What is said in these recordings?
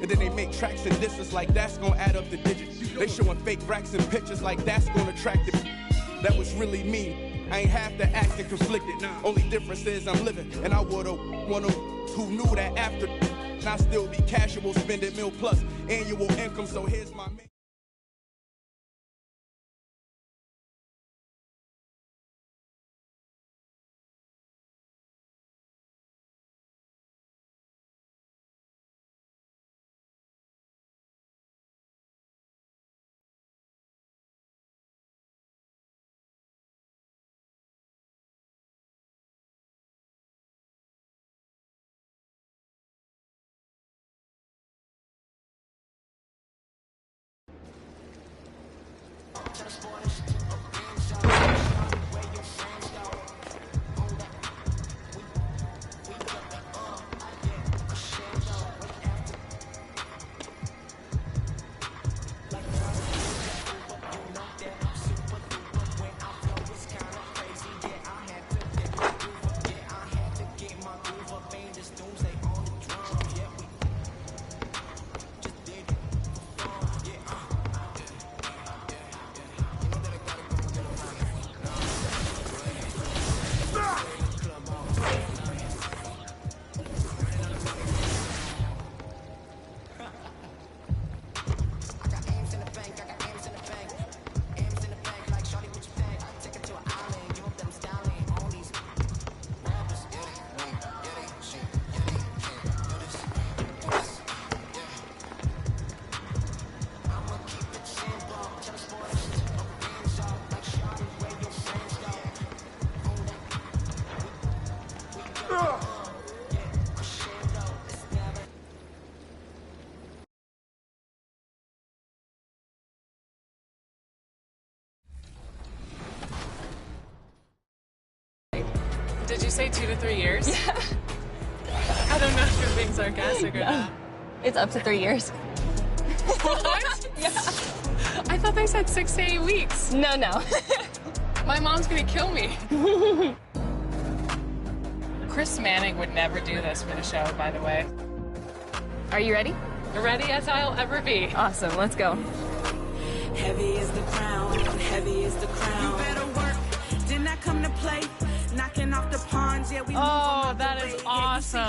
And then they make tracks and disses like that's gonna add up the digits. They showing fake racks and pictures like that's gonna attract it. That was really me. I ain't half the acting conflicted. Only difference is I'm living, and I would've one of who knew that after. And I still be casual, spending mil plus annual income. So here's my man. Did you say 2 to 3 years? Yeah. I don't know if you're being sarcastic or not. It's up to 3 years. What? Yeah. I thought they said 6 to 8 weeks. No. My mom's gonna kill me. Chris Manning would never do this for the show, by the way. Are you ready? Ready as I'll ever be. Awesome, let's go. Heavy is the crown, heavy is the crown. You better work, didn't I come to play? Knocking off the pawns, yeah, we Oh, that is awesome.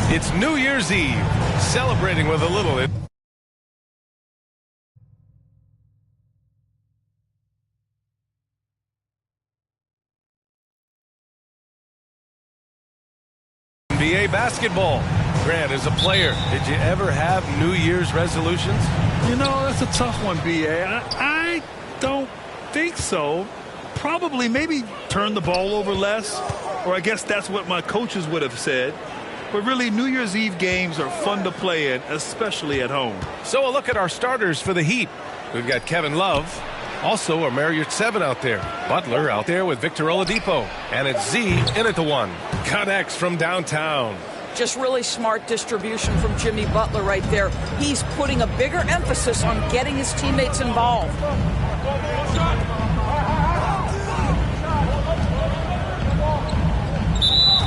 It's New Year's Eve, celebrating with a little NBA basketball. Grant, as a player, did you ever have New Year's resolutions? You know, that's a tough one, B.A. I don't think so. Probably maybe turn the ball over less, or I guess that's what my coaches would have said. But really, New Year's Eve games are fun to play in, especially at home. So a look at our starters for the Heat. We've got Kevin Love. Also, a Marriott 7 out there. Butler out there with Victor Oladipo. And it's Z in at the 1. Cut X from downtown. Just really smart distribution from Jimmy Butler right there. He's putting a bigger emphasis on getting his teammates involved.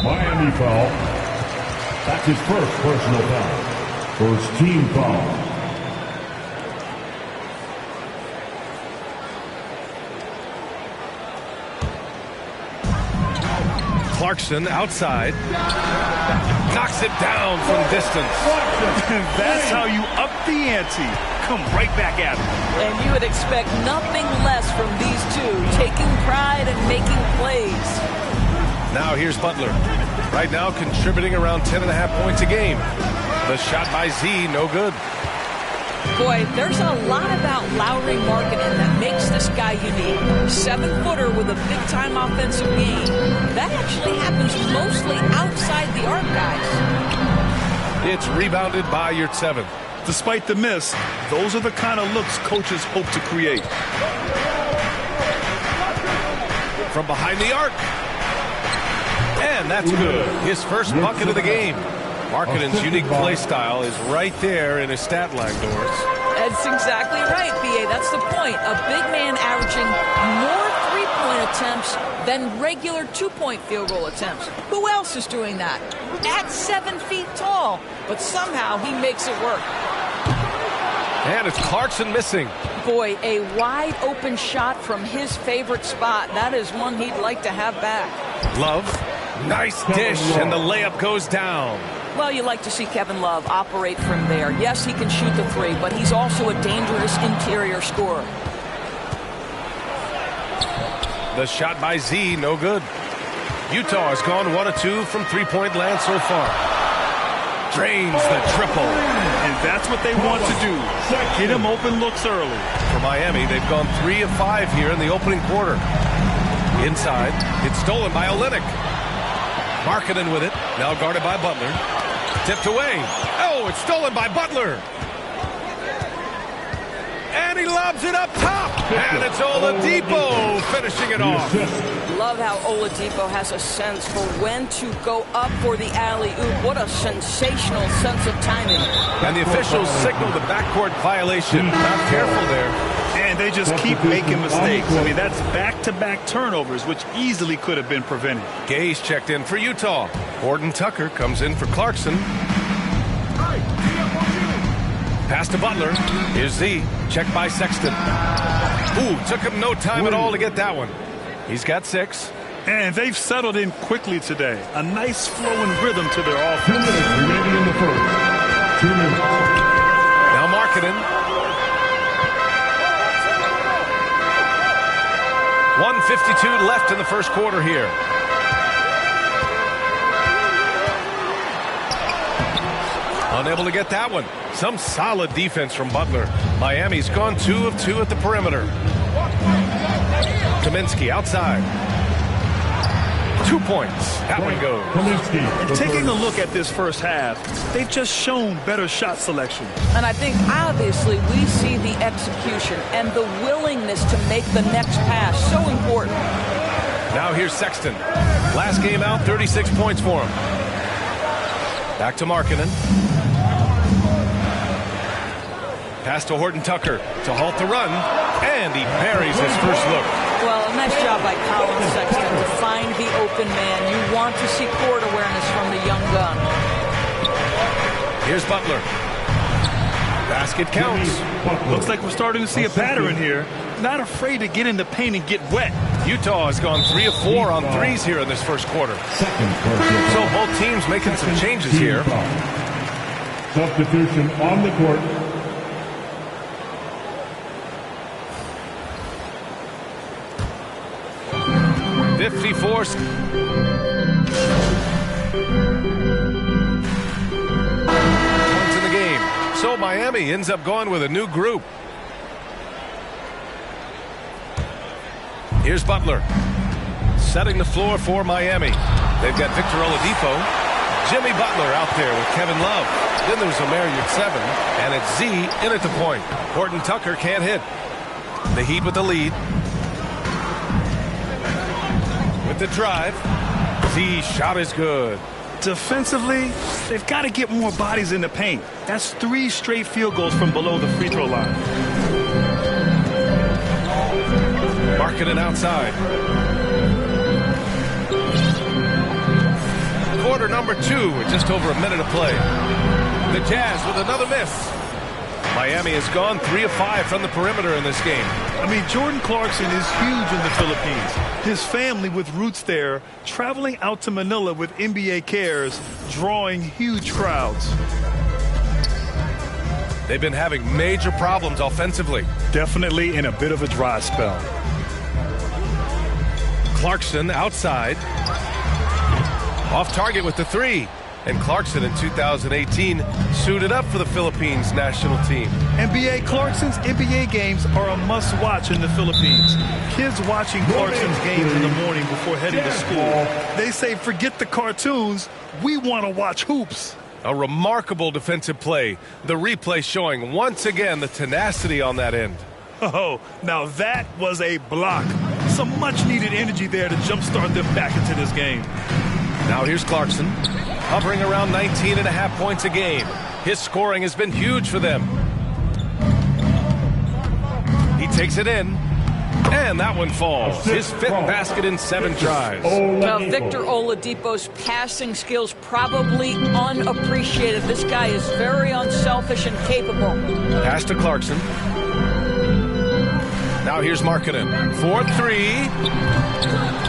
Miami foul. That's his first personal foul. First team foul. Clarkson outside. Knocks it down from distance. That's how you up the ante. Come right back at him. And you would expect nothing less from these two, taking pride and making plays. Now here's Butler. Right now contributing around 10.5 points a game. The shot by Z, no good. Boy, there's a lot about Lowry marketing that makes this guy unique. 7-footer with a big-time offensive game. That actually happens mostly outside the arc, guys. It's rebounded by your 7. Despite the miss, those are the kind of looks coaches hope to create. From behind the arc. And that's good. His first bucket of the game. Markkanen's unique play style is right there in his stat line, Doris. That's exactly right, B.A. That's the point. A big man averaging more three-point attempts than regular two-point field goal attempts. Who else is doing that? At 7 feet tall, but somehow he makes it work. And it's Clarkson missing. Boy, a wide open shot from his favorite spot. That is one he'd like to have back. Love, nice dish, and the layup goes down. Well, you like to see Kevin Love operate from there. Yes, he can shoot the three, but he's also a dangerous interior scorer. The shot by Z, no good. Utah has gone 1 of 2 from three-point land so far. Drains the triple. And that's what they want to do. Get him open looks early. For Miami, they've gone 3 of 5 here in the opening quarter. Inside, it's stolen by Olynyk. Markkanen with it, now guarded by Butler. Tipped away. Oh, it's stolen by Butler. And he lobs it up top. And it's Oladipo finishing it off. Love how Oladipo has a sense for when to go up for the alley-oop. What a sensational sense of timing. And the officials signal the backcourt violation. Not careful there. And they just keep making mistakes. I mean, that's back-to-back turnovers, which easily could have been prevented. Gay's checked in for Utah. Horton Tucker comes in for Clarkson. Pass to Butler. Here's Z. Checked by Sexton. Ooh, took him no time at all to get that one. He's got 6. And they've settled in quickly today. A nice flowing rhythm to their offense. 2 minutes remaining in the first. 2 minutes. Now Markkanen. 1:52 left in the first quarter here. Unable to get that one. Some solid defense from Butler. Miami's gone 2 of 2 at the perimeter. Kaminsky outside. 2 points. That one goes. And taking a look at this first half, they've just shown better shot selection. And I think obviously we see the execution and the willingness to make the next pass so important. Now here's Sexton. Last game out, 36 points for him. Back to Markkanen. Pass to Horton Tucker to halt the run, and he buries his first look. Well, a nice job by Colin Sexton to find the open man. You want to see court awareness from the young gun. Here's Butler. Basket counts. Looks like we're starting to see a pattern here. Not afraid to get in the paint and get wet. Utah has gone 3 of 4 on threes here in this first quarter. So both teams making some changes here. Substitution on the court. 54. Points in the game. So Miami ends up going with a new group. Here's Butler. Setting the floor for Miami. They've got Victor Oladipo. Jimmy Butler out there with Kevin Love. Then there's Omer Yurtseven. And it's Z in at the point. Horton Tucker can't hit. The Heat with the lead. With the drive. Z shot is good. Defensively, they've got to get more bodies in the paint. That's 3 straight field goals from below the free throw line. Markkanen outside. Quarter number 2 with just over a minute of play. The Jazz with another miss. Miami has gone 3 of 5 from the perimeter in this game. I mean, Jordan Clarkson is huge in the Philippines. His family with roots there, traveling out to Manila with NBA cares, drawing huge crowds. They've been having major problems offensively. Definitely in a bit of a dry spell. Clarkson outside. Off target with the 3. And Clarkson in 2018 suited up for the Philippines national team. NBA Clarkson's NBA games are a must-watch in the Philippines. Kids watching Clarkson's games in the morning before heading to school. They say, forget the cartoons, we want to watch hoops. A remarkable defensive play. The replay showing once again the tenacity on that end. Oh, now that was a block. Some much-needed energy there to jumpstart them back into this game. Now here's Clarkson, hovering around 19.5 points a game. His scoring has been huge for them. He takes it in, and that one falls. His 5th basket in 7 tries. Well, Victor Oladipo's passing skills probably unappreciated. This guy is very unselfish and capable. Pass to Clarkson. Now here's Markkanen for 3.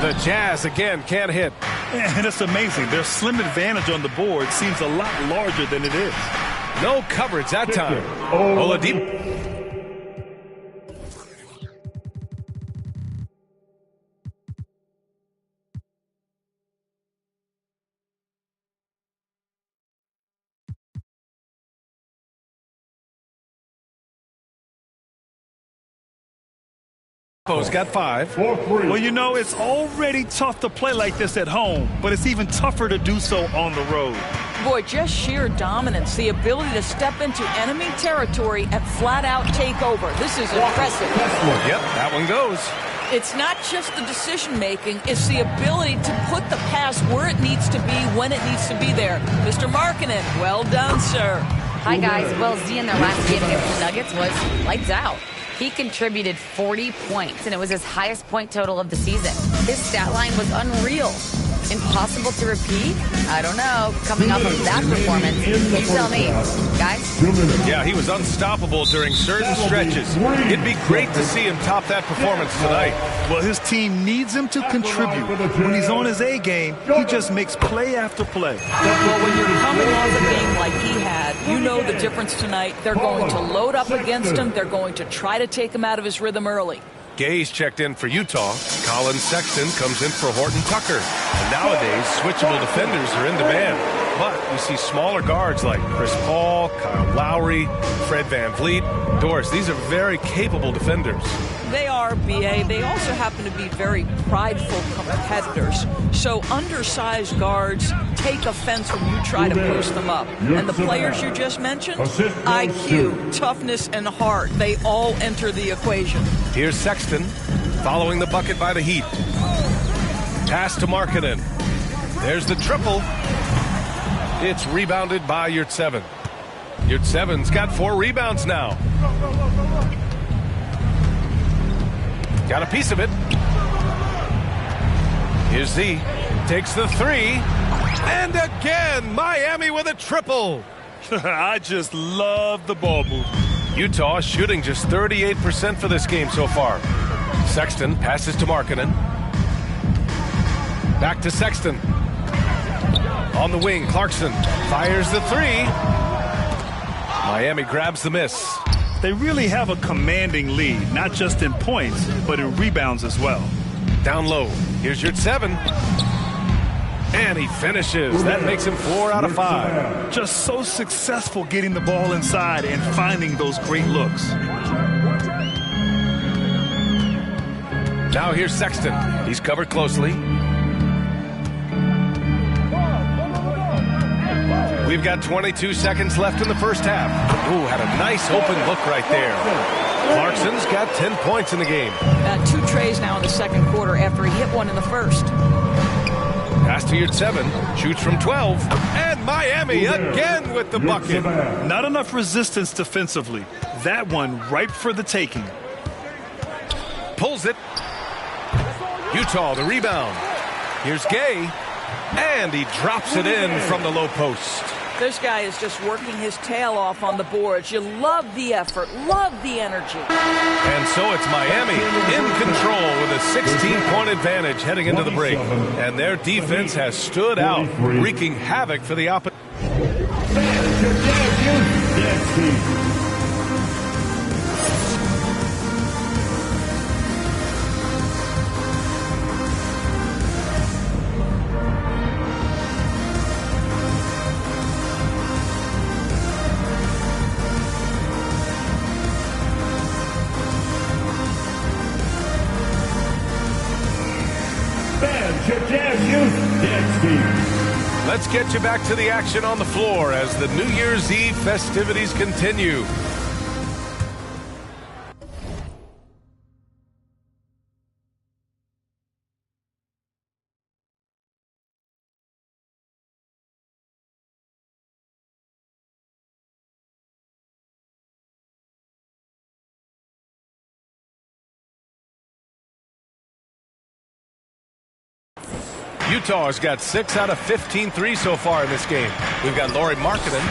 The Jazz again can't hit. And it's amazing. Their slim advantage on the board seems a lot larger than it is. No coverage that time. Oladipo. Got 5. Well, you know, it's already tough to play like this at home, but it's even tougher to do so on the road. Boy, just sheer dominance, the ability to step into enemy territory and flat out take over. This is impressive. Yep, that one goes. It's not just the decision making, it's the ability to put the pass where it needs to be, when it needs to be there. Mr. Markkanen, well done, sir. Hi, guys. Well, Z in their last game against the Nuggets was lights out. He contributed 40 points, and it was his highest point total of the season. His stat line was unreal. Impossible to repeat? I don't know. Coming off of that performance, you tell me. Guys? Yeah, he was unstoppable during certain stretches. It'd be great to see him top that performance tonight. Well, his team needs him to contribute. When he's on his A game, he just makes play after play. Well, when you're coming off a game like he had, you know the difference tonight. They're going to load up against him. They're going to try to take him out of his rhythm early. Gay's checked in for Utah. Colin Sexton comes in for Horton Tucker. And nowadays, switchable defenders are in demand. But you see smaller guards like Chris Paul, Kyle Lowry, Fred VanVleet. Doris, these are very capable defenders. They are, B.A. They also happen to be very prideful competitors. So undersized guards take offense when you try to post them up. And the players you just mentioned, IQ, toughness, and heart, they all enter the equation. Here's Sexton following the bucket by the Heat. Pass to Markkanen. There's the triple. It's rebounded by Yurtseven. Yurtseven's got 4 rebounds now. Got a piece of it. Here's Z. Takes the 3. And again, Miami with a triple. I just love the ball movement. Utah shooting just 38% for this game so far. Sexton passes to Markkanen. Back to Sexton. On the wing, Clarkson fires the 3. Miami grabs the miss. They really have a commanding lead, not just in points, but in rebounds as well. Down low, here's Yurtseven. And he finishes. That makes him 4 out of 5. Just so successful getting the ball inside and finding those great looks. Now here's Sexton. He's covered closely. We've got 22 seconds left in the first half. Ooh, had a nice open look right there. Clarkson's got 10 points in the game. 2 trays now in the second quarter after he hit one in the first. Pass to Yurtseven, shoots from 12, and Miami again with the bucket. Not enough resistance defensively. That one ripe for the taking. Pulls it. Utah, the rebound. Here's Gay, and he drops it in from the low post. This guy is just working his tail off on the boards. You love the effort, love the energy. And so it's Miami in control with a 16-point advantage heading into the break. And their defense has stood out, wreaking havoc for the opposition. Let's get you back to the action on the floor as the New Year's Eve festivities continue. Utah has got 6 out of 15 threes so far in this game. We've got Lauri Markkanen.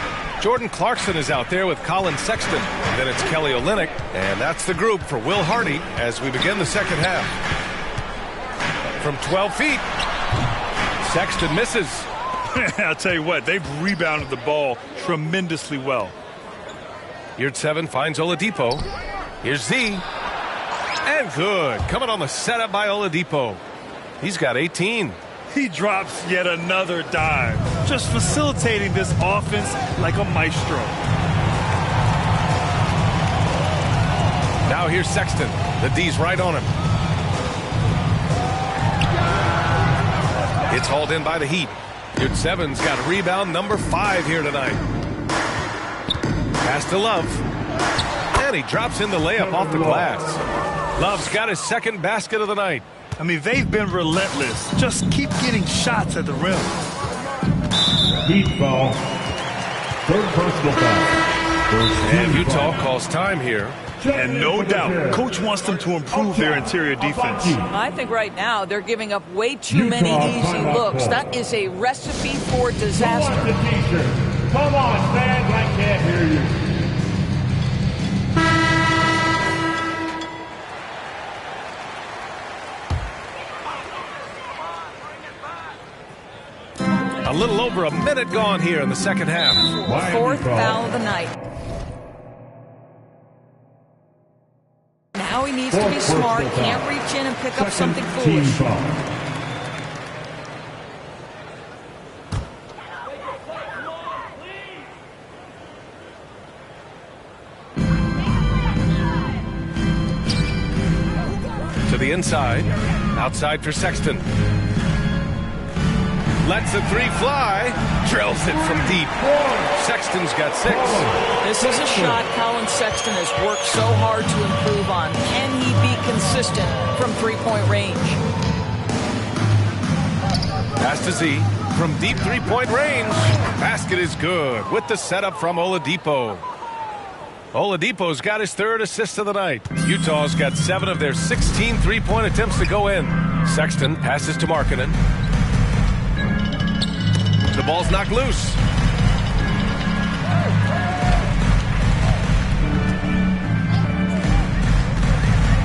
Jordan Clarkson is out there with Colin Sexton. Then it's Kelly Olynyk. And that's the group for Will Hardy as we begin the second half. From 12 feet, Sexton misses. I'll tell you what, they've rebounded the ball tremendously well. Yurtseven finds Oladipo. Here's Z. And good. Coming on the setup by Oladipo. He's got 18. He drops yet another dive, just facilitating this offense like a maestro. Now here's Sexton. The D's right on him. It's hauled in by the Heat. Yurtseven's got rebound number 5 here tonight. Pass to Love. And he drops in the layup off the glass. Love's got his second basket of the night. I mean, they've been relentless. Just keep getting shots at the rim. Heat foul. Third personal foul. And Utah calls time here. And no doubt, coach wants them to improve their interior defense. I think right now they're giving up way too many easy looks. That is a recipe for disaster. Come on, fans, I can't hear you. A little over a minute gone here in the second half. Fourth foul of the night. Now he needs to be smart. Can't reach in and pick up something foolish. To the inside. Outside for Sexton. Lets the 3 fly. Drills it from deep. Sexton's got 6. This is a shot Colin Sexton has worked so hard to improve on. Can he be consistent from three-point range? Pass to Z from deep three-point range. Basket is good with the setup from Oladipo. Oladipo's got his 3rd assist of the night. Utah's got 7 of their 16 three-point attempts to go in. Sexton passes to Markkanen. The ball's knocked loose.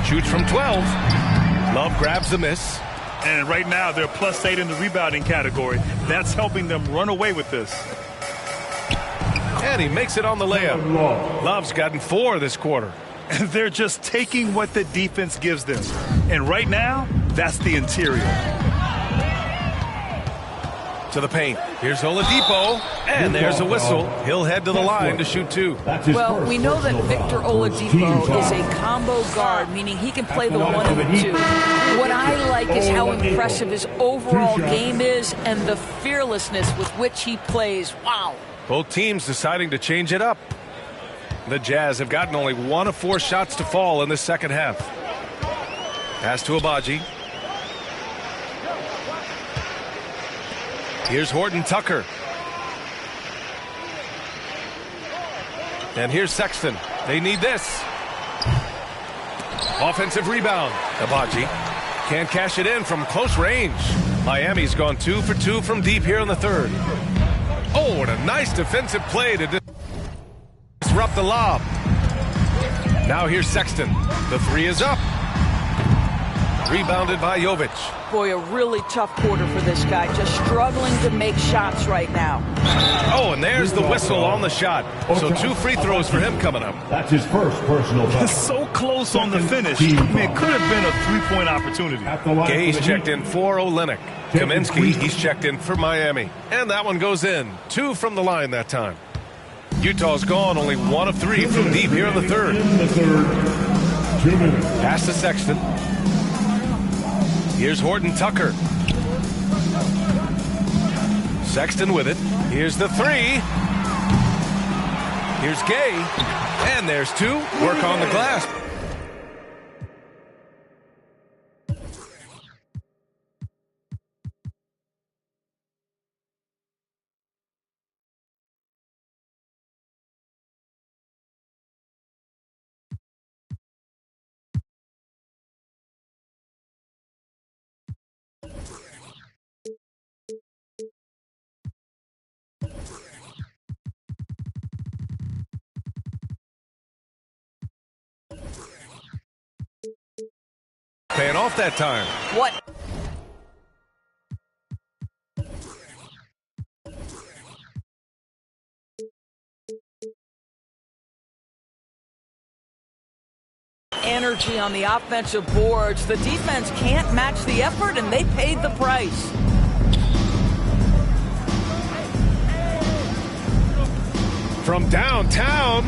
Shoots from 12. Love grabs the miss. And right now they're +8 in the rebounding category. That's helping them run away with this. And he makes it on the layup. Love's gotten 4 this quarter. And they're just taking what the defense gives them. And right now, that's the interior. To the paint. Here's Oladipo. And there's a whistle. He'll head to the line to shoot 2. Well, we know that Victor Oladipo is a combo guard, meaning he can play the 1 and the 2. What I like is how impressive his overall game is and the fearlessness with which he plays. Wow. Both teams deciding to change it up. The Jazz have gotten only 1 of 4 shots to fall in the second half. Pass to Abaji. Here's Horton Tucker. And here's Sexton. They need this. Offensive rebound. Abaji can't cash it in from close range. Miami's gone 2 for 2 from deep here in the 3rd. Oh, and a nice defensive play to disrupt the lob. Now here's Sexton. The 3 is up. Rebounded by Jovic. Boy, a really tough quarter for this guy. Just struggling to make shots right now. Oh, and there's the whistle on the shot. So 2 free throws for him coming up. That's his first personal foul. So close on the finish. I mean, it could have been a 3-point opportunity. Gay's checked in for Olynyk. Kaminsky, he's checked in for Miami. And that one goes in. 2 from the line that time. Utah's gone only 1 of 3 from deep here in the 3rd. 2 minutes. Pass to Sexton. Here's Horton Tucker. Sexton with it. Here's the 3. Here's Gay. And there's 2. Work on the glass. Paying off that time. What? Energy on the offensive boards. The defense can't match the effort, and they paid the price. From downtown,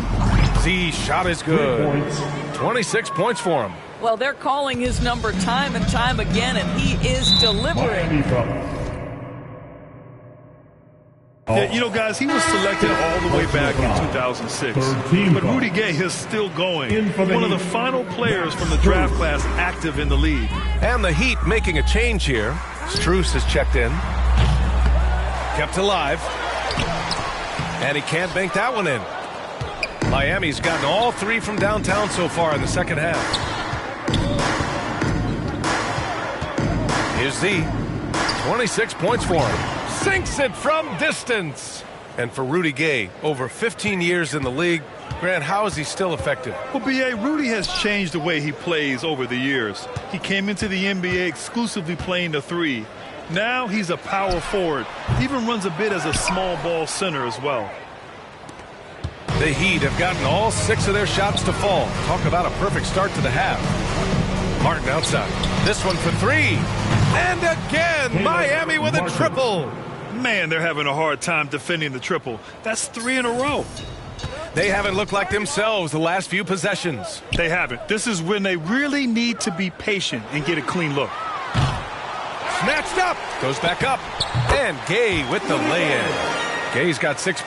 Z shot is good. 26 points for him. Well, they're calling his number time and time again, and he is delivering. Yeah, you know, guys, he was selected all the way back in 2006. But Rudy Gay is still going. One of the final players from the draft class active in the league. And the Heat making a change here. Strus has checked in. Kept alive. And he can't bank that one in. Miami's gotten all three from downtown so far in the second half. Here's Z. 26 points for him. Sinks it from distance. And for Rudy Gay, over 15 years in the league, Grant, how is he still effective? Well, B.A., Rudy has changed the way he plays over the years. He came into the NBA exclusively playing the three. Now he's a power forward. He even runs a bit as a small ball center as well. The Heat have gotten all 6 of their shots to fall. Talk about a perfect start to the half. Martin outside. This one for 3. And again, Miami with a triple. Man, they're having a hard time defending the triple. That's 3 in a row. They haven't looked like themselves the last few possessions. They haven't. This is when they really need to be patient and get a clean look. Snatched up. Goes back up. And Gay with the lay-in. Gay's got 6.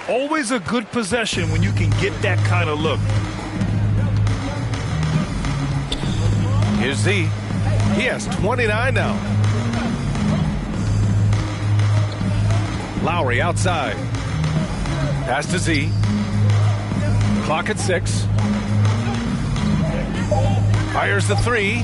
Always a good possession when you can get that kind of look. Here's Z. He has 29 now. Lowry outside. Pass to Z. Clock at 6. Fires the 3.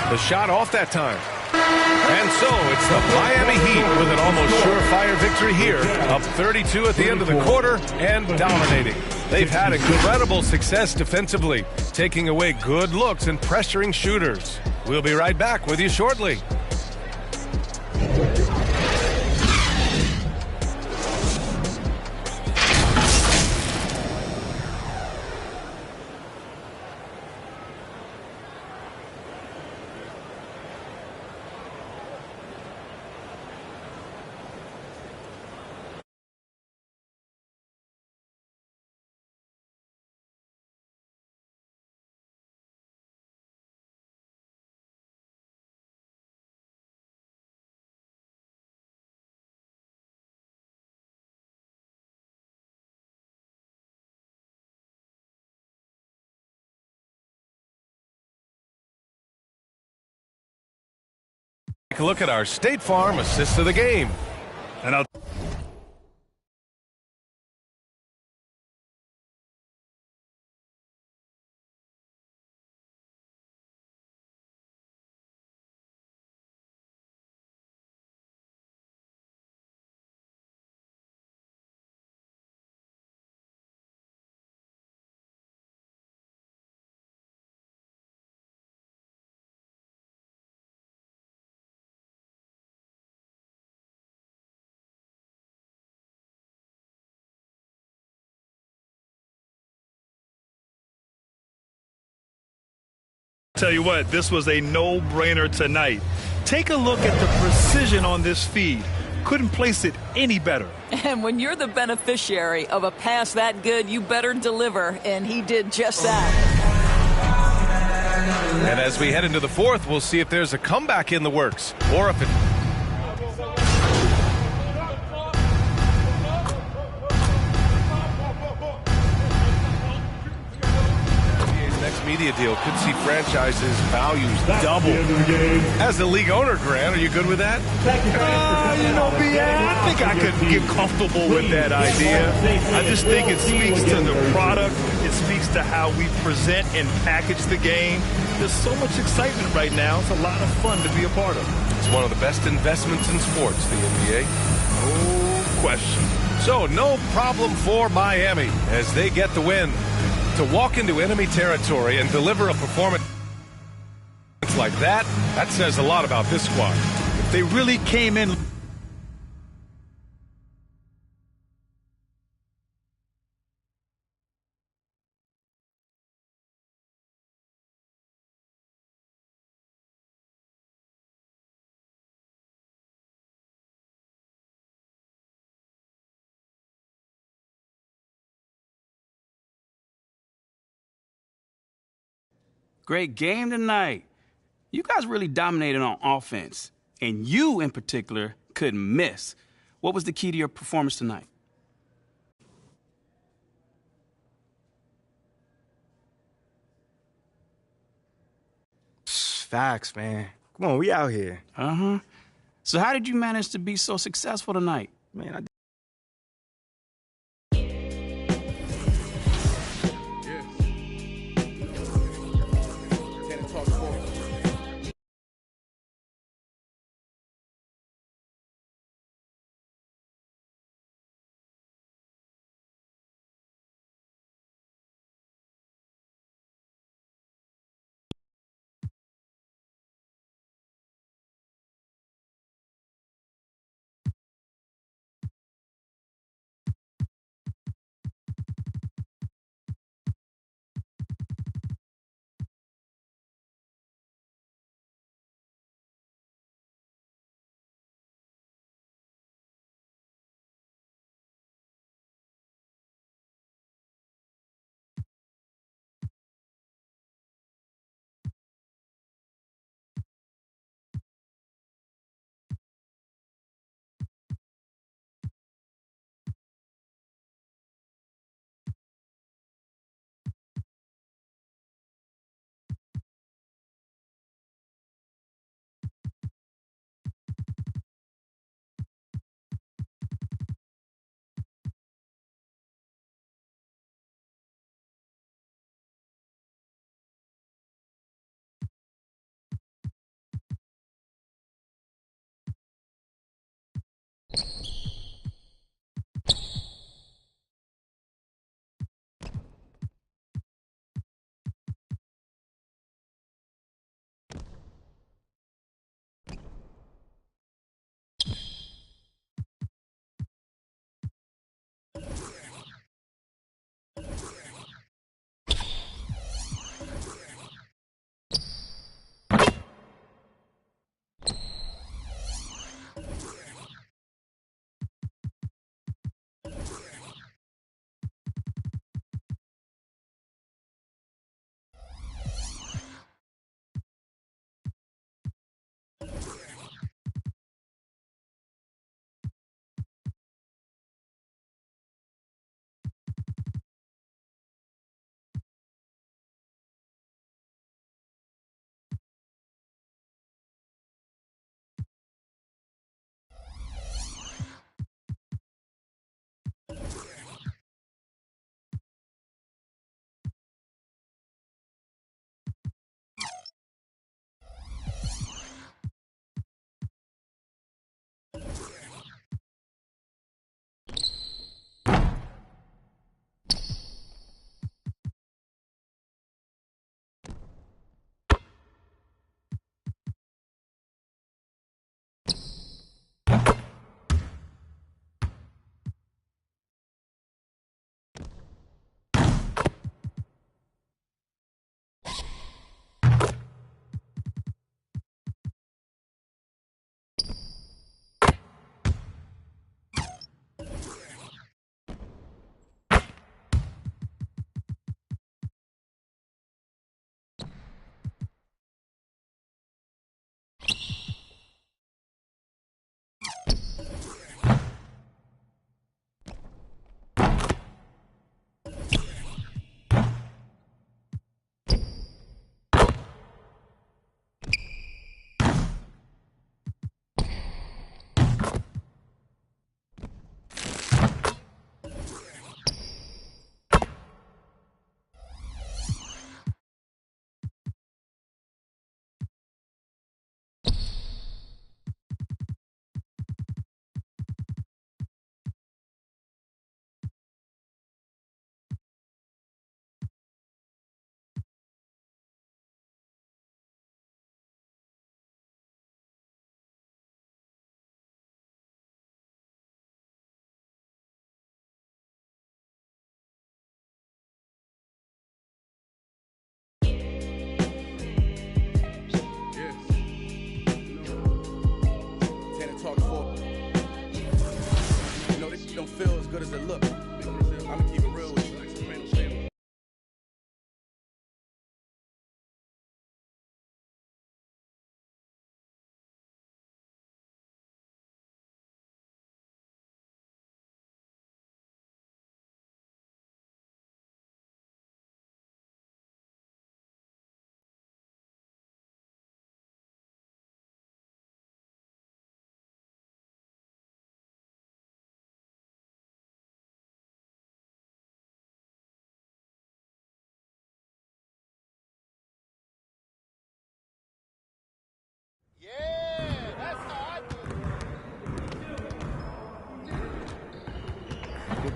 The shot off that time. And so it's the Miami Heat with an almost surefire victory here. Up 32 at the end of the quarter and dominating. They've had incredible success defensively, taking away good looks and pressuring shooters. We'll be right back with you shortly. Take a look at our State Farm assist of the game. And I'll tell you what, this was a no-brainer tonight. Take a look at the precision on this feed. Couldn't place it any better. And when you're the beneficiary of a pass that good, you better deliver, and he did just that. And as we head into the fourth, we'll see if there's a comeback in the works, or if it... media deal could see franchises' values double. As a league owner, Grant, are you good with that? You know, I think I could get comfortable with that idea. I just think it speaks to the product. It speaks to how we present and package the game. There's so much excitement right now. It's a lot of fun to be a part of. one of the best investments in sports, the NBA. No question. So no problem for Miami as they get the win. To walk into enemy territory and deliver a performance like that says a lot about this squad. They really came in. Great game tonight. You guys really dominated on offense, and you in particular couldn't miss. What was the key to your performance tonight? Facts, man. Come on, we out here. Uh-huh. So how did you manage to be so successful tonight? Man, I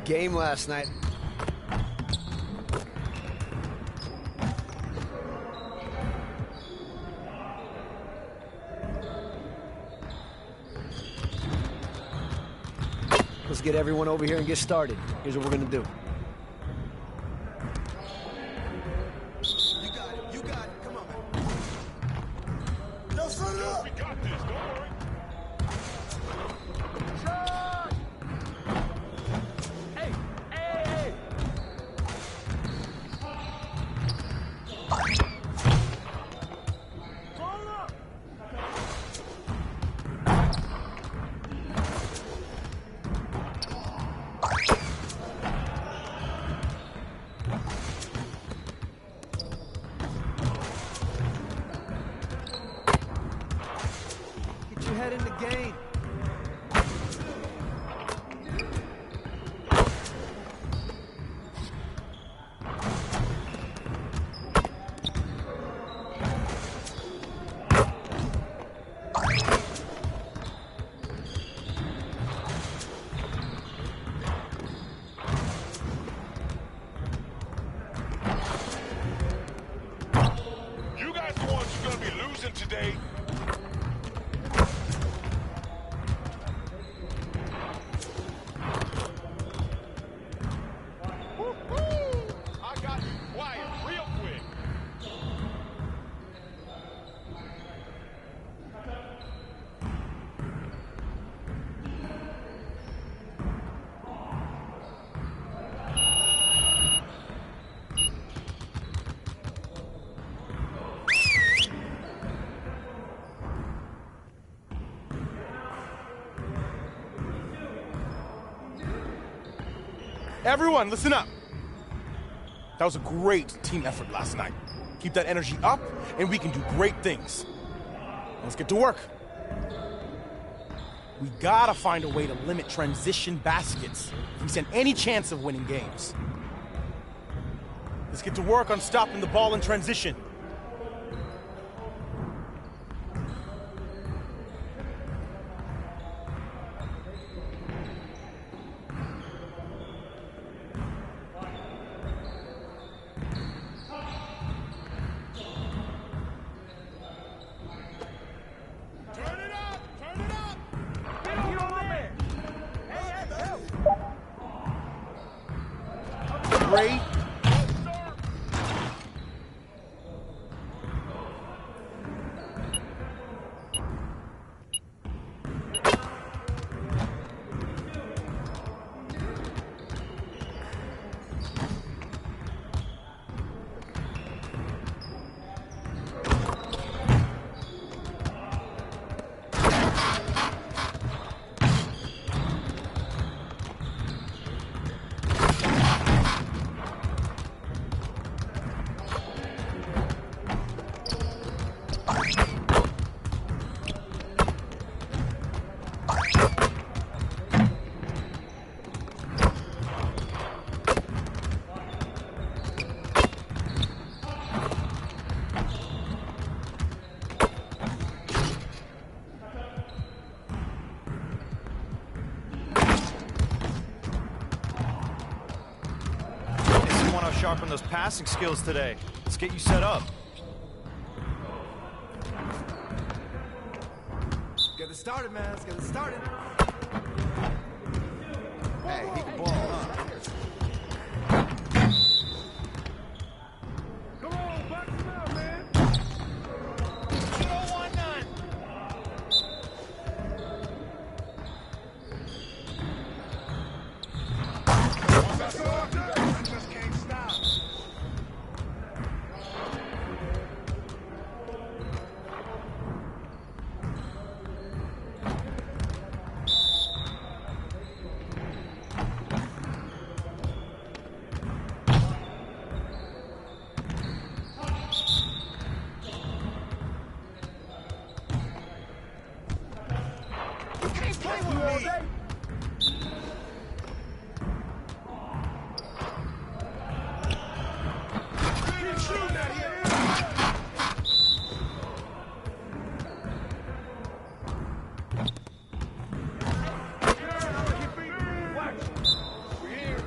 game last night. Let's get everyone over here and get started. Here's what we're gonna do. You got it. You got it. Come on, man. Yo, set it up. We got this. Don't worry. Shot! Hey, hey, hey. Roll up. Get your head in the game. You guys the ones who are gonna be losing today. I got you quiet real quick. Everyone, listen up. That was a great team effort last night. Keep that energy up, and we can do great things. Let's get to work. We gotta find a way to limit transition baskets if we stand any chance of winning games. Let's get to work on stopping the ball in transition. Turn it up! Turn it up! Great. Sharpen those passing skills today. Let's get you set up. Get it started, man. Let's get it started. Hey, he can ball, huh? Come on, box him out, man. Just can't stop. You can't play with me. Keep shooting at him. Watch. We're here.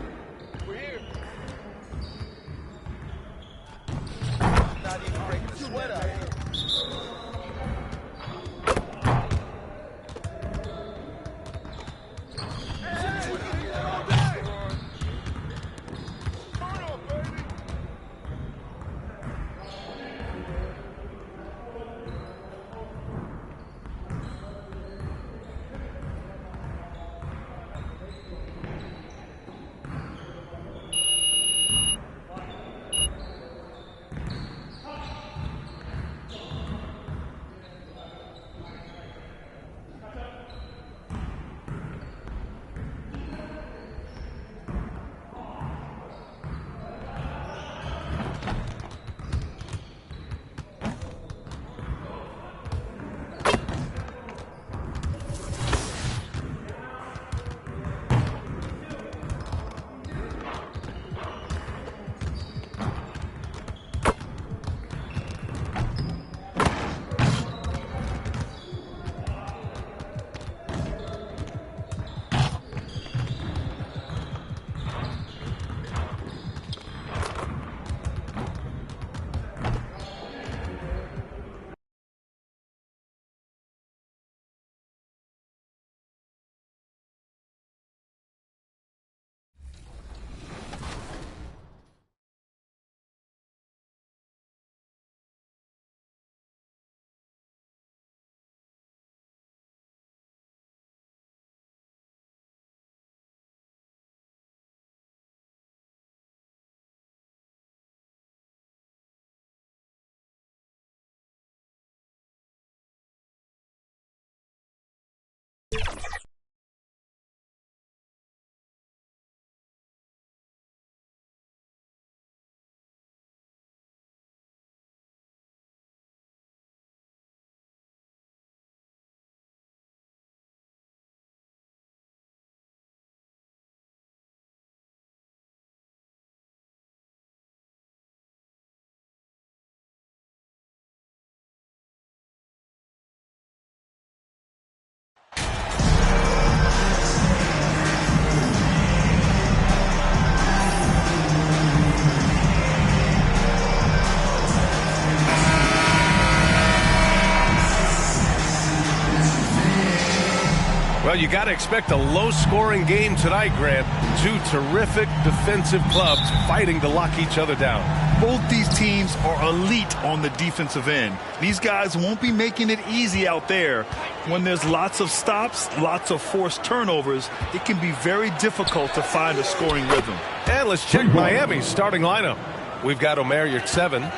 Well, you got to expect a low-scoring game tonight, Grant. Two terrific defensive clubs fighting to lock each other down. Both these teams are elite on the defensive end. These guys won't be making it easy out there. When there's lots of stops, lots of forced turnovers, it can be very difficult to find a scoring rhythm. And let's check Miami's starting lineup. We've got Omer Yurtseven,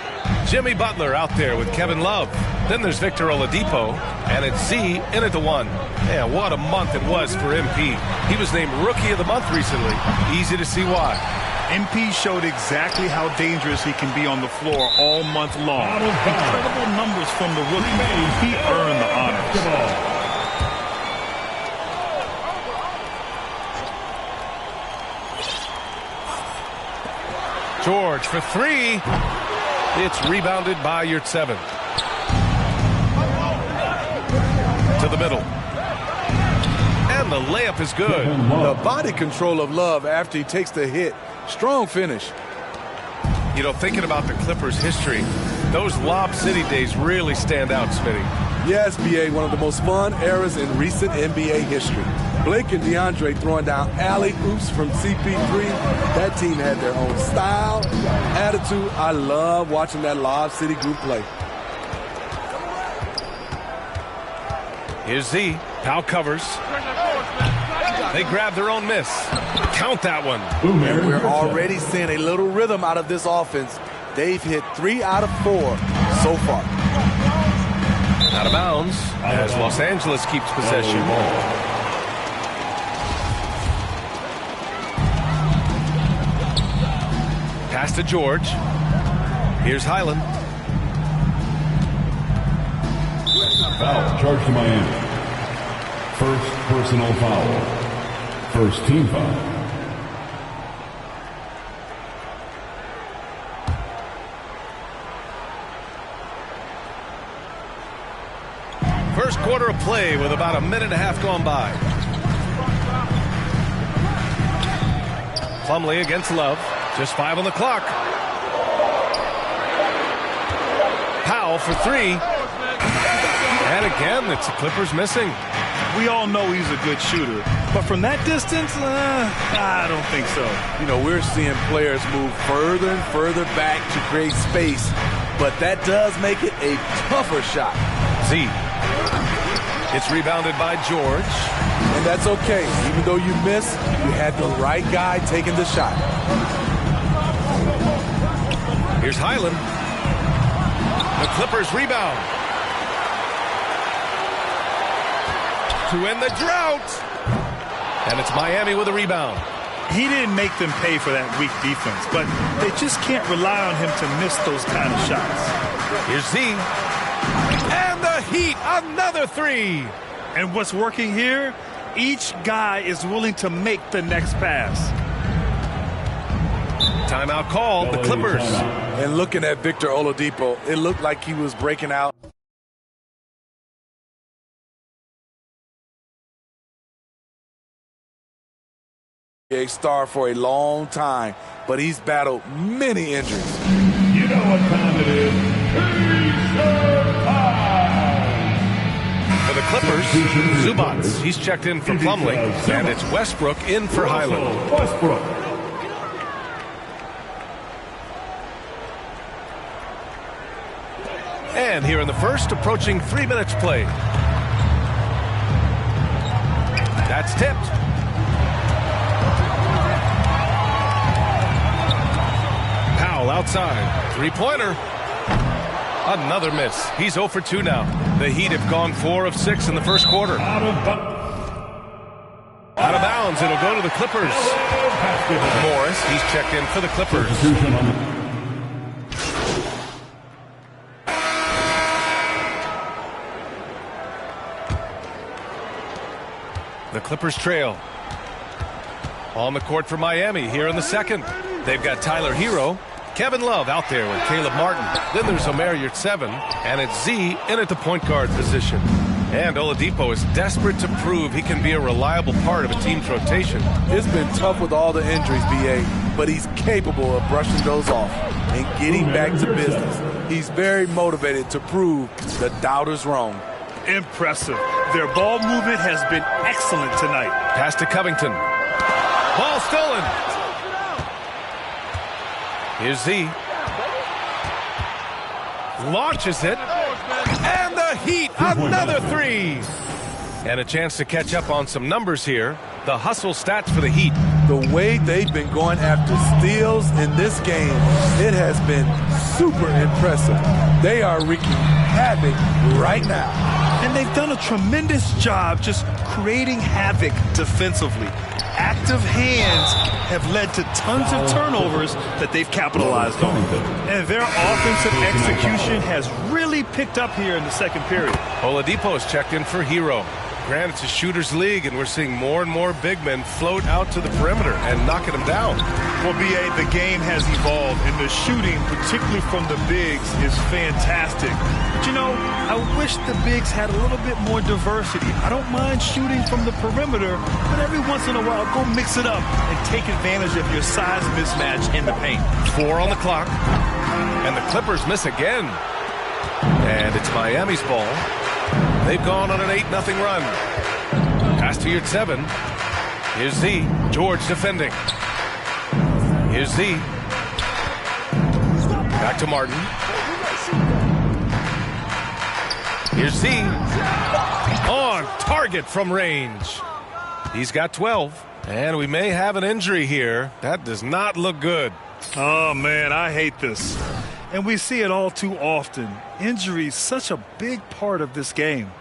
Jimmy Butler out there with Kevin Love. Then there's Victor Oladipo, and it's Z in at the 1. Man, what a month it was for MP. He was named Rookie of the Month recently. Easy to see why. MP showed exactly how dangerous he can be on the floor all month long. Incredible numbers from the rookie. He earned the honors. George for 3. It's rebounded by Yurtseven. To the middle. And the layup is good. The body control of Love after he takes the hit. Strong finish. You know, thinking about the Clippers' history, those Lob City days really stand out, Smitty. Yes, B.A., one of the most fun eras in recent NBA history. Blake and DeAndre throwing down alley-oops from CP3. That team had their own style, attitude. I love watching that Lob City group play. Here's Z. Powell covers. They grab their own miss. Count that one. And we're already seeing a little rhythm out of this offense. They've hit 3 out of 4 so far. Out of bounds as Los Angeles keeps possession. Pass to George. Here's Highland. Foul charged to Miami. First personal foul. First team foul. First quarter of play with about a minute and a half gone by. Plumlee against Love. Just 5 on the clock. Powell for 3. And again, it's the Clippers missing. We all know he's a good shooter. But from that distance, I don't think so. You know, we're seeing players move further and further back to create space. But that does make it a tougher shot. Z. It's rebounded by George. And that's okay. Even though you miss, you had the right guy taking the shot. Here's Highland. The Clippers rebound. To end the drought. And it's Miami with a rebound. He didn't make them pay for that weak defense, but they just can't rely on him to miss those kind of shots. Here's Z. And the Heat, another 3. And what's working here? Each guy is willing to make the next pass. Timeout called, the Clippers. And looking at Victor Oladipo, it looked like he was breaking out. A star for a long time, but he's battled many injuries. You know what time it is. For the Clippers, Zubats. He's checked in for Plumlee, and it's Westbrook in for Highland. Westbrook. And here in the first, approaching 3 minutes played. That's tipped. Powell outside. Three-pointer. Another miss. He's 0 for 2 now. The Heat have gone 4 of 6 in the first quarter. Out of bounds. It'll go to the Clippers. Morris, he's checked in for the Clippers. The Clippers trail. On the court for Miami here in the second. They've got Tyler Hero, Kevin Love out there with Caleb Martin. Then there's Omer Yurtseven, and it's Z in at the point guard position. And Oladipo is desperate to prove he can be a reliable part of a team's rotation. It's been tough with all the injuries, B.A., but he's capable of brushing those off and getting back to business. He's very motivated to prove the doubters wrong. Impressive. Their ball movement has been excellent tonight. Pass to Covington. Ball stolen. Here's Z. Launches it. And the Heat, another three. And a chance to catch up on some numbers here. The hustle stats for the Heat. The way they've been going after steals in this game, it has been super impressive. They are wreaking havoc right now. And they've done a tremendous job just creating havoc defensively. Active hands have led to tons of turnovers that they've capitalized on. And their offensive execution has really picked up here in the second period. Oladipo's checked in for Hero. Granted, it's a shooter's league, and we're seeing more and more big men float out to the perimeter and knocking them down. Well, B.A., the game has evolved, and the shooting, particularly from the bigs, is fantastic. But, you know, I wish the bigs had a little bit more diversity. I don't mind shooting from the perimeter, but every once in a while, go mix it up and take advantage of your size mismatch in the paint. 4 on the clock, and the Clippers miss again. And it's Miami's ball. They've gone on an 8-0 run. Pass to Yurtseven. Here's Z. George defending. Here's Z. Back to Martin. Here's Z. On target from range. He's got 12. And we may have an injury here. That does not look good. Oh, man, I hate this. And we see it all too often. Injury is such a big part of this game.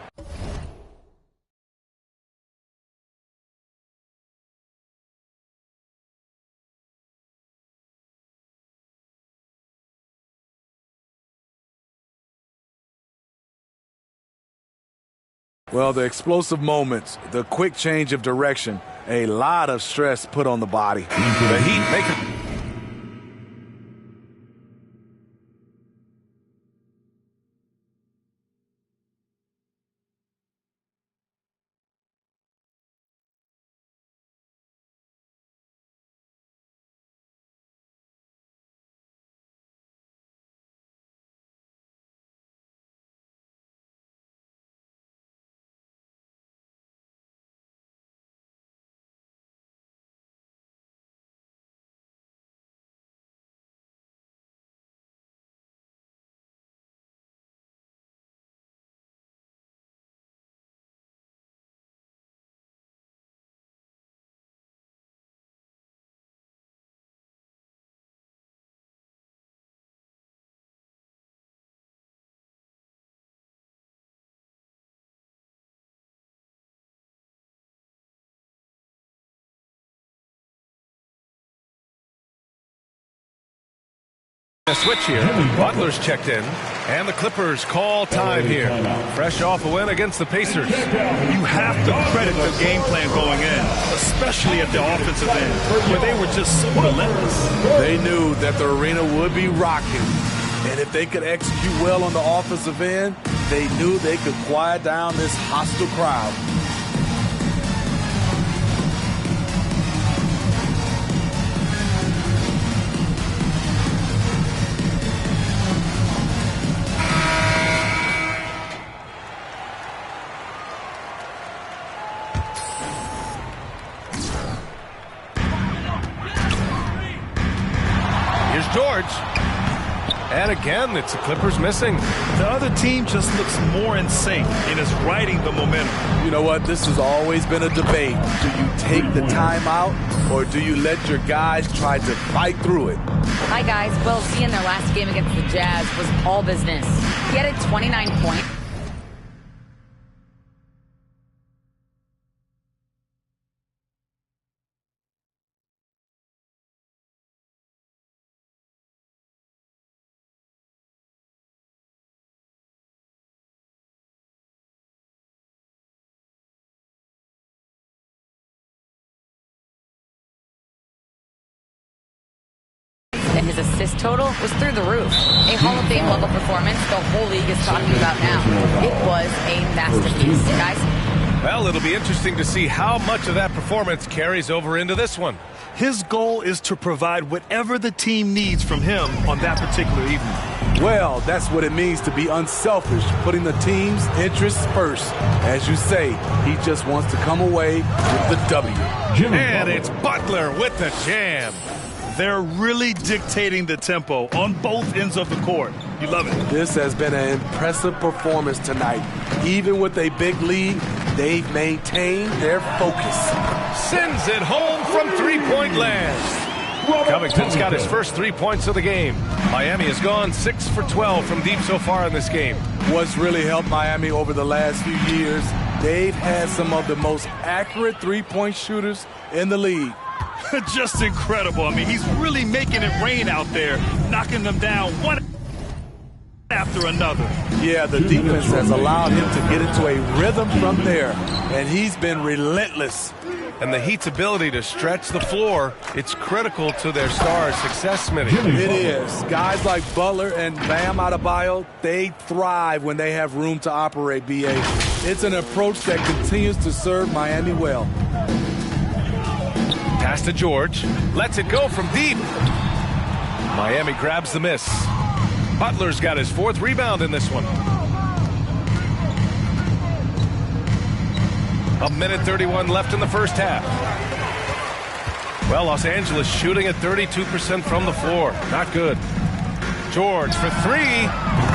Well, the explosive moments, the quick change of direction, a lot of stress put on the body. The Heat make it. A switch here. Butler's checked in, and the Clippers call time here. Fresh off a win against the Pacers. You have to credit the game plan going in, especially at the offensive end, where they were just so relentless. They knew that the arena would be rocking, and if they could execute well on the offensive end, they knew they could quiet down this hostile crowd. George. And again, it's the Clippers missing. The other team just looks more in sync and is riding the momentum. You know what? This has always been a debate. Do you take the timeout or do you let your guys try to fight through it? Hi, guys. Well, Z in their last game against the Jazz was all business. He had 29 points. And his assist total was through the roof. A Hall of Fame level performance the whole league is talking about now. It was a masterpiece, guys. Well, it'll be interesting to see how much of that performance carries over into this one. His goal is to provide whatever the team needs from him on that particular evening. Well, that's what it means to be unselfish, putting the team's interests first. As you say, he just wants to come away with the W. And it's Butler with the jam. They're really dictating the tempo on both ends of the court. You love it. This has been an impressive performance tonight. Even with a big lead, they've maintained their focus. Sends it home from three-point land. Covington's got his first 3 points of the game. Miami has gone 6 for 12 from deep so far in this game. What's really helped Miami over the last few years, they've had some of the most accurate three-point shooters in the league. Just incredible. I mean, he's really making it rain out there, knocking them down one after another. Yeah, the defense has allowed him to get into a rhythm from there, and he's been relentless. And the Heat's ability to stretch the floor, it's critical to their stars' success, Smitty. It is. Guys like Butler and Bam Adebayo, they thrive when they have room to operate, B.A. It's an approach that continues to serve Miami well. Pass to George. Lets it go from deep. Miami grabs the miss. Butler's got his 4th rebound in this one. A minute 31 left in the first half. Well, Los Angeles shooting at 32% from the floor. Not good. George for 3.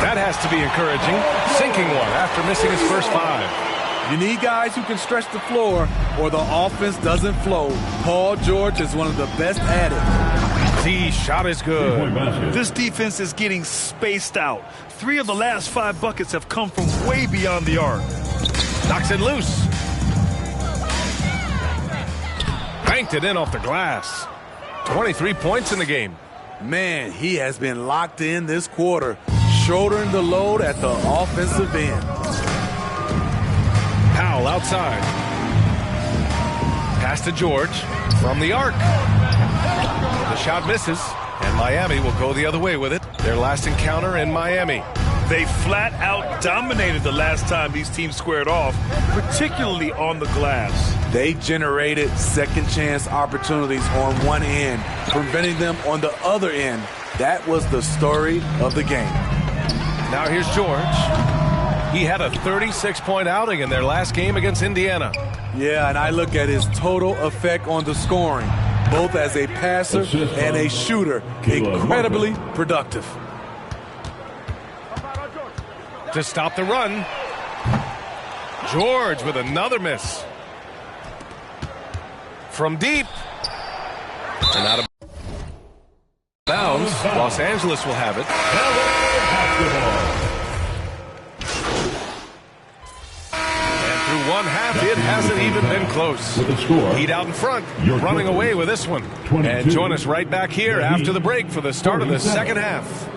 That has to be encouraging. Sinking one after missing his first 5. You need guys who can stretch the floor or the offense doesn't flow. Paul George is one of the best at it. Z shot is good. This defense is getting spaced out. 3 of the last 5 buckets have come from way beyond the arc. Knocks it loose. Banked it in off the glass. 23 points in the game. Man, he has been locked in this quarter, shouldering the load at the offensive end. Powell outside. Pass to George from the arc. The shot misses, and Miami will go the other way with it. Their last encounter in Miami. They flat out dominated the last time these teams squared off, particularly on the glass. They generated second chance opportunities on one end, preventing them on the other end. That was the story of the game. Now here's George. He had a 36-point outing in their last game against Indiana. Yeah, and I look at his total effect on the scoring, both as a passer and a shooter. Incredibly productive. To stop the run. George with another miss. From deep. And out of bounds. Los Angeles will have it. And through one half, it hasn't even been close. Heat out in front, running away with this one. And join us right back here after the break for the start of the second half.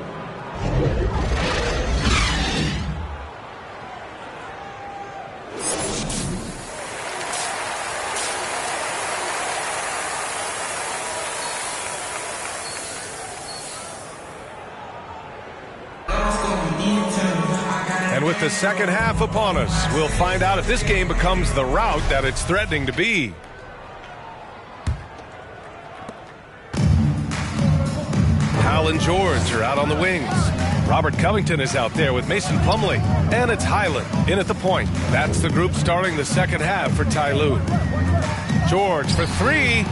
And with the second half upon us, we'll find out if this game becomes the rout that it's threatening to be. Powell and George are out on the wings. Robert Covington is out there with Mason Plumlee. And it's Highland in at the point. That's the group starting the second half for Ty Lue. George for 3.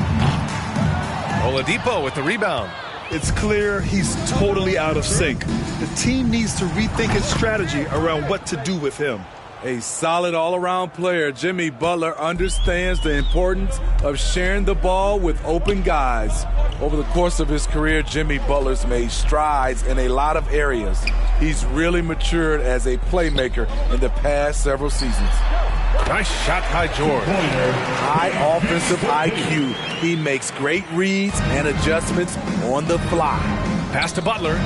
Oladipo with the rebound. It's clear he's totally out of sync. The team needs to rethink its strategy around what to do with him. A solid all-around player, Jimmy Butler understands the importance of sharing the ball with open guys. Over the course of his career, Jimmy Butler's made strides in a lot of areas. He's really matured as a playmaker in the past several seasons. Nice shot by George. High offensive IQ. He makes great reads and adjustments on the fly. Pass to Butler.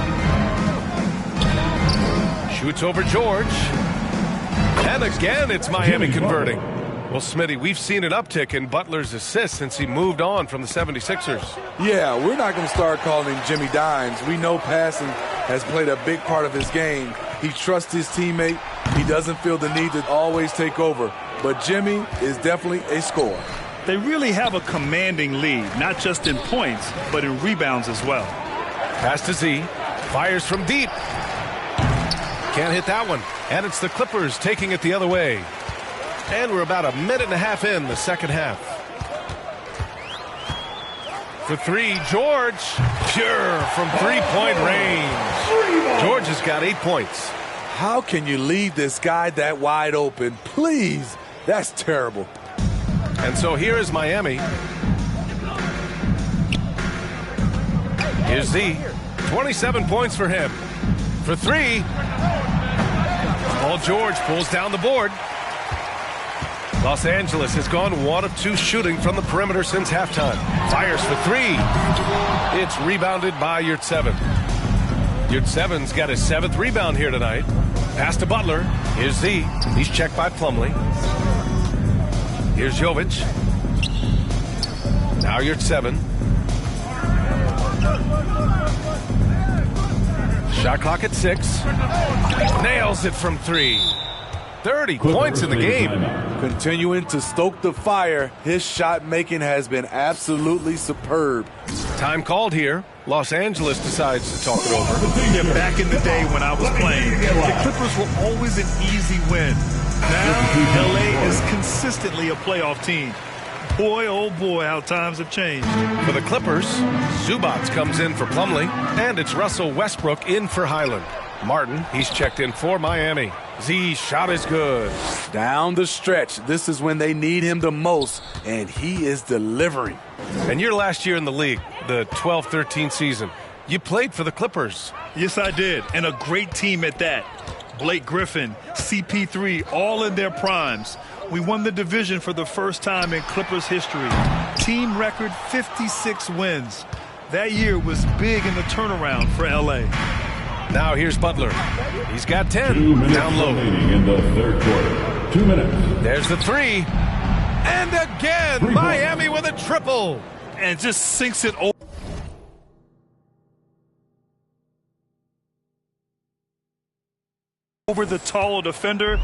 Shoots over George. And again, it's Miami converting. Well, Smitty, we've seen an uptick in Butler's assists since he moved on from the 76ers. Yeah, we're not going to start calling him Jimmy Dimes. We know passing has played a big part of his game. He trusts his teammate. He doesn't feel the need to always take over. But Jimmy is definitely a scorer. They really have a commanding lead, not just in points, but in rebounds as well. Pass to Z. Fires from deep. Can't hit that one. And it's the Clippers taking it the other way. And we're about a minute and a half in the second half. For three, George. Pure from three-point range. George has got 8 points. How can you leave this guy that wide open? Please. That's terrible. And so here is Miami. Here's Z. 27 points for him. For three. Paul George pulls down the board. Los Angeles has gone 1 of 2 shooting from the perimeter since halftime. Fires for three. It's rebounded by Yurtseven. Yurtseven's got his 7th rebound here tonight. Pass to Butler. Here's Z. He's checked by Plumlee. Here's Jovic. Now Yurtseven. Shot clock at 6. Nails it from 3. 30 points in the game. Continuing to stoke the fire, his shot making has been absolutely superb. Time called here. Los Angeles decides to talk it over. Yeah, back in the day when I was playing, the Clippers were always an easy win. Now, LA is consistently a playoff team. Boy, oh boy, how times have changed. For the Clippers, Zubats comes in for Plumlee, and it's Russell Westbrook in for Highland. Martin, he's checked in for Miami. Z shot is good. Down the stretch, this is when they need him the most, and he is delivering. And your last year in the league, the 12-13 season, you played for the Clippers. Yes, I did, and a great team at that. Blake Griffin, CP3, all in their primes. We won the division for the first time in Clippers history. Team record 56 wins. That year was big in the turnaround for LA. Now here's Butler. He's got 10 down low. In the third quarter. 2 minutes. There's the three. And again, Miami with a triple. And just sinks it over the taller defender.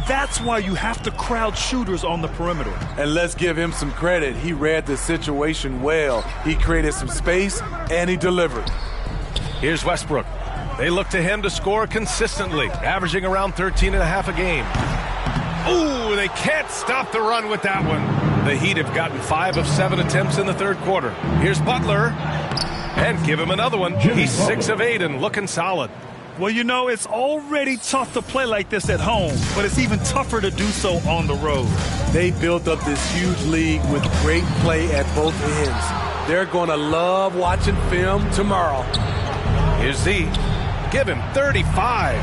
That's why you have to crowd shooters on the perimeter. And let's give him some credit. He read the situation well. He created some space, and he delivered. Here's Westbrook. They look to him to score consistently, averaging around 13 and a half a game. Ooh, they can't stop the run with that one. The Heat have gotten 5 of 7 attempts in the third quarter. Here's Butler. And give him another one. He's 6 of 8 and looking solid. Well, you know, it's already tough to play like this at home, but it's even tougher to do so on the road. They built up this huge league with great play at both ends. They're going to love watching film tomorrow. Here's Z. Give him 35.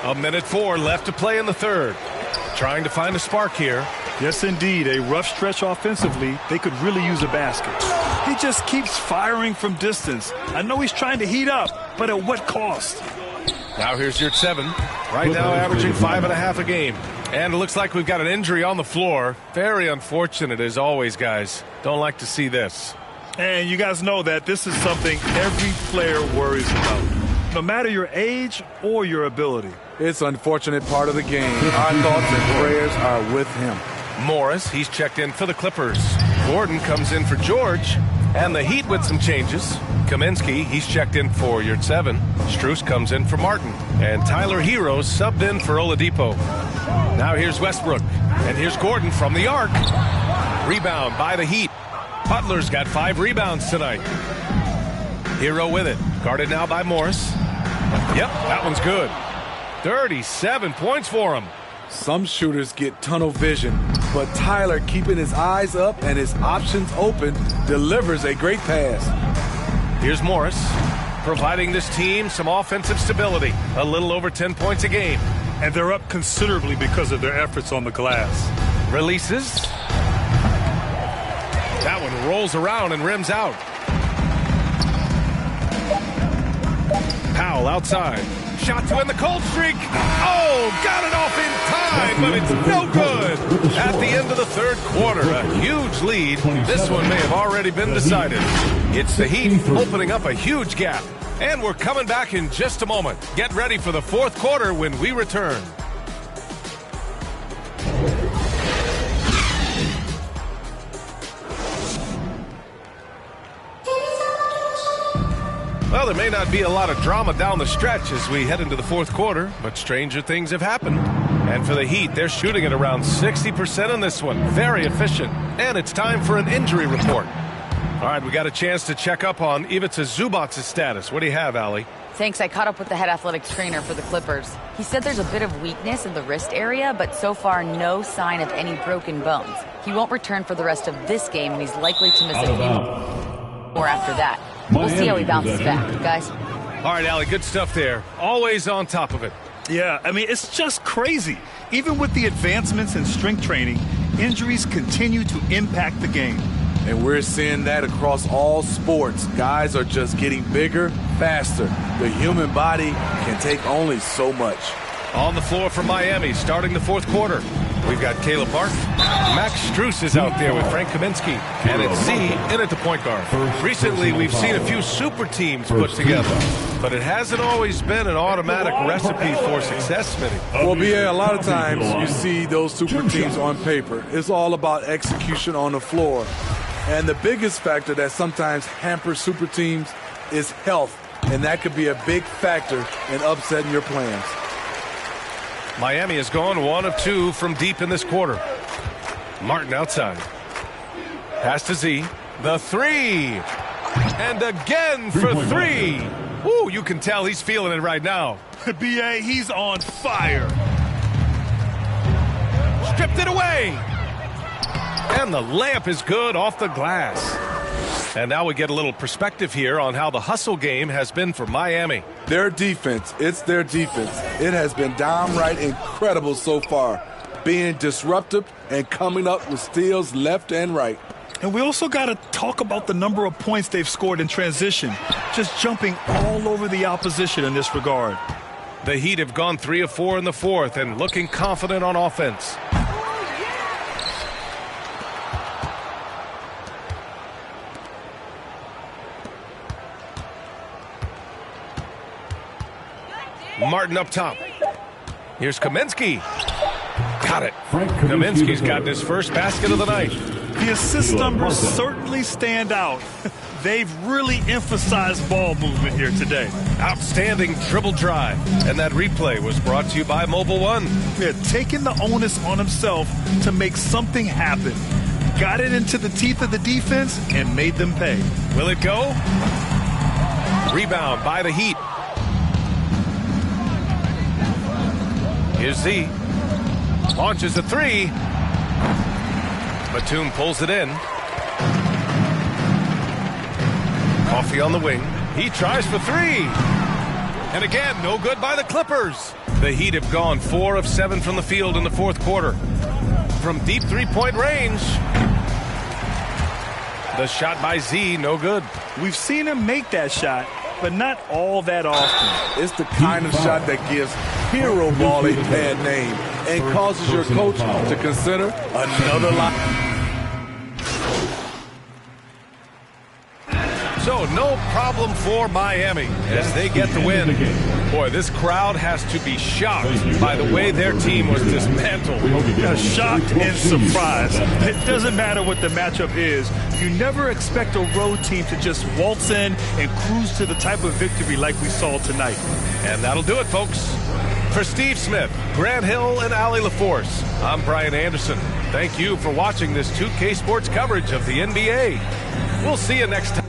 A minute 4 left to play in the third. Trying to find a spark here. Yes, indeed. A rough stretch offensively. They could really use a basket. He just keeps firing from distance. I know he's trying to heat up, but at what cost? Now here's Yurtseven. Right now averaging 5.5 a game. And it looks like we've got an injury on the floor. Very unfortunate as always, guys. Don't like to see this. And you guys know that this is something every player worries about, no matter your age or your ability. It's an unfortunate part of the game. Our thoughts and prayers are with him. Morris, he's checked in for the Clippers. Gordon comes in for George. And the Heat with some changes. Kaminsky, he's checked in for Yurtseven. Strus comes in for Martin. And Tyler Hero subbed in for Oladipo. Now here's Westbrook. And here's Gordon from the arc. Rebound by the Heat. Butler's got 5 rebounds tonight. Hero with it. Guarded now by Morris. Yep, that one's good. 37 points for him. Some shooters get tunnel vision, but Tyler, keeping his eyes up and his options open, delivers a great pass. Here's Morris, providing this team some offensive stability. A little over 10 points a game. And they're up considerably because of their efforts on the glass. Releases. That one rolls around and rims out. Powell outside. Shot to end the cold streak. Oh, got it off in time, but it's no good. At the end of the third quarter, a huge lead. This one may have already been decided. It's the Heat opening up a huge gap. And we're coming back in just a moment. Get ready for the fourth quarter when we return. Well, there may not be a lot of drama down the stretch as we head into the fourth quarter, but stranger things have happened. And for the Heat, they're shooting at around 60% on this one. Very efficient. And it's time for an injury report. All right, we got a chance to check up on Ivica Zubac's status. What do you have, Allie? Thanks. I caught up with the head athletic trainer for the Clippers. He said there's a bit of weakness in the wrist area, but so far no sign of any broken bones. He won't return for the rest of this game, and he's likely to miss a few more after that. We'll see how he bounces back, guys. All right, Allie, good stuff there. Always on top of it. Yeah, I mean, it's just crazy. Even with the advancements in strength training, injuries continue to impact the game. And we're seeing that across all sports. Guys are just getting bigger, faster. The human body can take only so much. On the floor for Miami, starting the fourth quarter. We've got Caleb Park. Max Strus is out there with Frank Kaminsky. And it's Z in at the point guard. Recently, we've seen a few super teams put together. But it hasn't always been an automatic recipe for success, Smitty. Well, BA, a lot of times you see those super teams on paper. It's all about execution on the floor. And the biggest factor that sometimes hampers super teams is health. And that could be a big factor in upsetting your plans. Miami has gone 1 of 2 from deep in this quarter. Martin outside. Pass to Z. The three. And again for three. Ooh, you can tell he's feeling it right now. B.A., he's on fire. Stripped it away. And the layup is good off the glass. And now we get a little perspective here on how the hustle game has been for Miami. Their defense, it's their defense. It has been downright incredible so far, being disruptive and coming up with steals left and right. And we also got to talk about the number of points they've scored in transition, just jumping all over the opposition in this regard. The Heat have gone 3 of 4 in the fourth and looking confident on offense. Martin up top. Here's Kaminsky. Got it. Kaminsky's gotten his first basket of the night. The assist numbers certainly stand out. They've really emphasized ball movement here today. Outstanding dribble drive. And that replay was brought to you by Mobile One. Yeah, taking the onus on himself to make something happen. Got it into the teeth of the defense and made them pay. Will it go? Rebound by the Heat. Here's Z. Launches a three. Batum pulls it in. Coffee on the wing. He tries for three. And again, no good by the Clippers. The Heat have gone 4 of 7 from the field in the fourth quarter. From deep three-point range. The shot by Z, no good. We've seen him make that shot, but not all that often. It's the kind of shot that gives hero ball a bad name and causes your coach to consider another line. So no problem for Miami as they get the win. Boy, this crowd has to be shocked by the way their team was dismantled. Shocked and surprised. It doesn't matter what the matchup is. You never expect a road team to just waltz in and cruise to the type of victory like we saw tonight. And that'll do it, folks. For Steve Smith, Grant Hill, and Allie LaForce, I'm Brian Anderson. Thank you for watching this 2K Sports coverage of the NBA. We'll see you next time.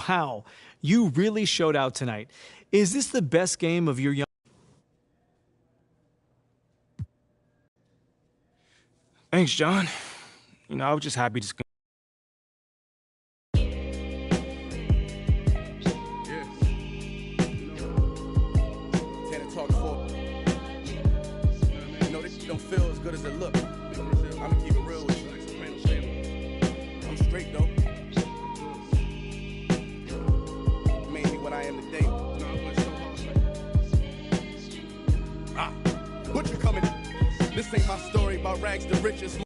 Wow, you really showed out tonight. Is this the best game of your young... Thanks, John. You know, I was just happy to... Don't feel as good as it look. I'm gonna keep it real with you. I'm straight though. Made me what I am today. What you coming? This This ain't my story about rags to riches.